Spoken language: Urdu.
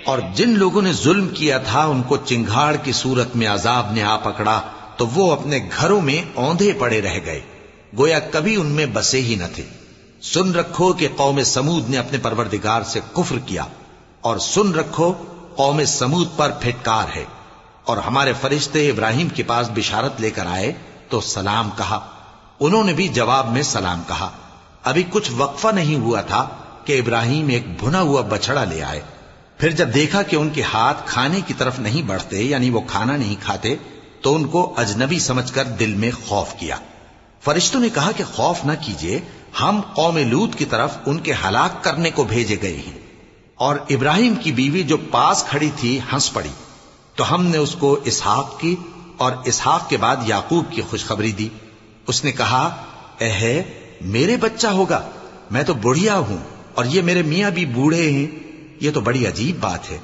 اور جن لوگوں نے ظلم کیا تھا ان کو چنگھاڑ کی صورت میں عذاب نے آ پکڑا تو وہ اپنے گھروں میں اوندھے پڑے رہ گئے، گویا کبھی ان میں بسے ہی نہ تھے۔ سن رکھو کہ قوم سمود نے اپنے پروردگار سے کفر کیا، اور سن رکھو قوم سمود پر پھٹکار ہے۔ اور ہمارے فرشتے ابراہیم کے پاس بشارت لے کر آئے تو سلام کہا، انہوں نے بھی جواب میں سلام کہا۔ ابھی کچھ وقفہ نہیں ہوا تھا کہ ابراہیم ایک بھنا ہوا بچڑا لے آئے۔ پھر جب دیکھا کہ ان کے ہاتھ کھانے کی طرف نہیں بڑھتے، یعنی وہ کھانا نہیں کھاتے، تو ان کو اجنبی سمجھ کر دل میں خوف کیا۔ فرشتوں نے کہا کہ خوف نہ کیجیے، ہم قوم لوط کی طرف ان کے ہلاک کرنے کو بھیجے گئے ہیں۔ اور ابراہیم کی بیوی جو پاس کھڑی تھی ہنس پڑی، تو ہم نے اس کو اسحاق کی اور اسحاق کے بعد یعقوب کی خوشخبری دی۔ اس نے کہا، اے میرے بچہ ہوگا، میں تو بڑھیا ہوں اور یہ میرے میاں بھی بوڑھے ہیں، یہ تو بڑی عجیب بات ہے۔